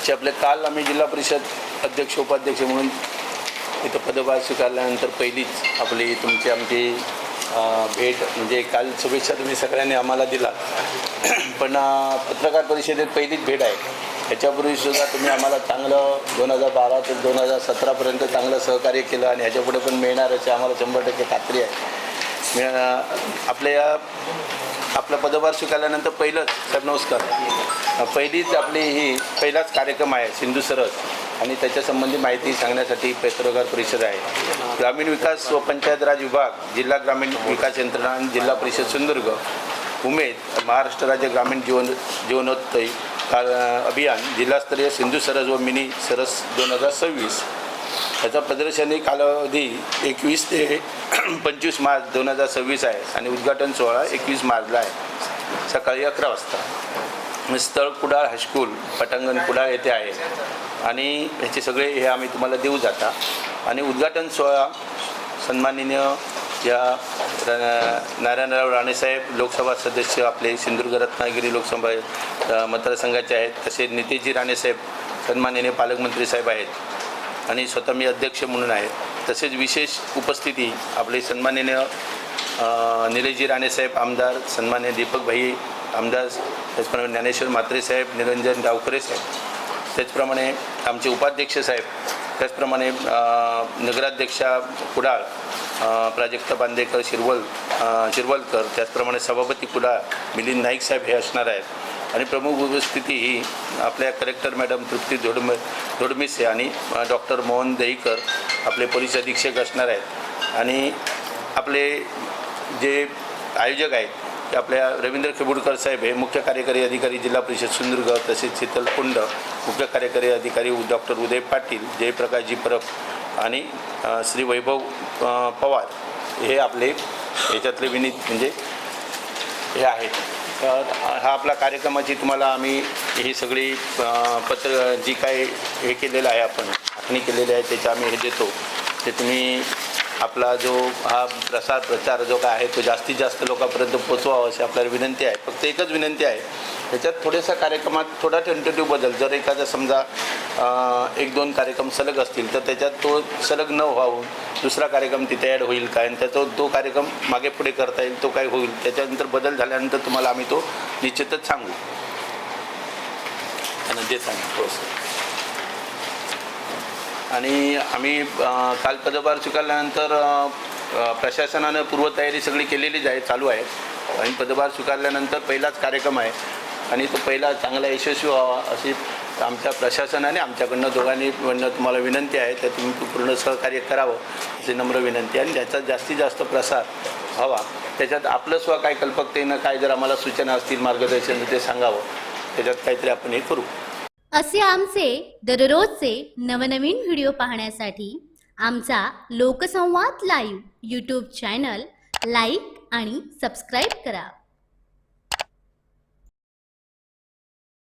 असे आपले काल आम्ही जिल्हा परिषद अध्यक्ष उपाध्यक्ष म्हणून इथं पदभार स्वीकारल्यानंतर पहिलीच आपली आमची भेट म्हणजे काल शुभेच्छा तुम्ही सगळ्यांनी आम्हाला दिला पण पत्रकार परिषदेत पहिलीच भेट आहे। ह्याच्यापूर्वीसुद्धा तुम्ही आम्हाला चांगलं 2012 ते 2017पर्यंत चांगलं सहकार्य केलं आणि ह्याच्यापुढे पण मिळणार अशी आम्हाला 100% खात्री आहे। आपला पदभार स्वीकारल्यानंतर पहिलंच साहेब नमस्कार पहिलीच पहिलाच कार्यक्रम आहे सिंधू सरस आणि त्याच्यासंबंधी माहिती सांगण्यासाठी पत्रकार परिषद आहे। ग्रामीण विकास व पंचायत राज विभाग, जिल्हा ग्रामीण विकास यंत्रणा, जिल्हा परिषद सिंधुदुर्ग, उमेद, महाराष्ट्र राज्य ग्रामीण जीवनोत्तय अभियान, जिल्हास्तरीय सिंधू सरस व मिनी सरस 2026 याचा प्रदर्शनी कालावधी 21 ते 25 मार्च 2026 आहे आणि उद्घाटन सोहळा 21 मार्चला आहे सकाळी 11 वाजता। स्थळ कुडाळ हायस्कूल पटांगण कुडाळ येथे आहे आणि ह्याचे सगळे हे आम्ही तुम्हाला देऊ जाता आणि उद्घाटन सोहळा सन्माननीय या नारायणराव राणेसाहेब लोकसभा सदस्य आपले सिंधुदुर्ग रत्नागिरी लोकसभा मतदारसंघाचे आहेत, तसेच नितेशजी राणेसाहेब सन्माननीय पालकमंत्री साहेब आहेत आणि स्वतः मी अध्यक्ष म्हणून आहे। तसेच विशेष उपस्थिती आपले सन्माननीय निलेशजी राणेसाहेब आमदार, सन्माननीय दीपकभाई आमदार, त्याचप्रमाणे ज्ञानेश्वर म्हात्रे साहेब, निरंजन डावखरे साहेब, त्याचप्रमाणे आमचे उपाध्यक्ष साहेब, त्याचप्रमाणे नगराध्यक्षा कुडाळ प्राजक्ता बांदेकर शिरवलकर, त्याचप्रमाणे सभापती कुडाळ मिलिंद नाईक साहेब हे असणार आहेत आणि प्रमुख उपस्थिती ही आपल्या कलेक्टर मॅडम तृप्ती धोडमिसे आणि डॉक्टर मोहन दहीकर आपले पोलीस अधीक्षक असणार आहेत आणि आपले जे आयोजक आहेत ते आपल्या रवींद्र खेबुडकर साहेब हे मुख्य कार्यकारी अधिकारी जिल्हा परिषद सिंधुदुर्ग, तसेच शीतल कुंड मुख्य कार्यकारी अधिकारी डॉक्टर उदय पाटील, जयप्रकाशजी परब आणि श्री वैभव पवार हे आपले याच्यातले म्हणजे हे आहेत। हा आपला कार्यक्रमाची तुम्हाला आम्ही ही सगळी जी काय हे केलेलं आहे आपण आखणी केलेली आहे त्याचं आम्ही हे देतो ते तुम्ही आपला जो हा प्रचार जो काय आहे तो जास्तीत जास्त लोकांपर्यंत पोचवावा अशी आपल्याला विनंती आहे। फक्त एकच विनंती आहे, त्याच्यात थोड्याशा कार्यक्रमात थोडा टेंटेटिव्ह बदल, जर एखादा समजा 1-2 कार्यक्रम सलग असतील तर त्याच्यात तो सलग न व्हावून दुसरा कार्यक्रम तिथे ॲड होईल काय आणि त्याचा तो कार्यक्रम मागे पुढे करता येईल तो काय होईल, त्याच्यानंतर बदल झाल्यानंतर तुम्हाला आम्ही तो निश्चितच सांगू आणि जे सांगू आणि आम्ही काल पदभार स्वीकारल्यानंतर प्रशासनानं पूर्वतयारी सगळी केलेलीच आहे, चालू आहे आणि पदभार स्वीकारल्यानंतर पहिलाच कार्यक्रम आहे आणि तो पहिला चांगला यशस्वी व्हावा अशी आमच्या प्रशासनाने आमच्याकडनं दोघांनी तुम्हाला विनंती आहे, तर तुम्ही पूर्ण सहकार्य करावं अशी नम्र विनंती आहे आणि त्याचा जास्तीत जास्त प्रसार व्हावा। त्याच्यात आपलं काय कल्पकतेनं काय जर आम्हाला सूचना असतील, मार्गदर्शन ते सांगावं, त्याच्यात काहीतरी आपण हे करू। असे आमचे दररोजचे नवनवीन व्हिडिओ पाहण्यासाठी आमचा लोकसंवाद लाईव्ह यूट्यूब चॅनल लाईक आणि सबस्क्राईब करा।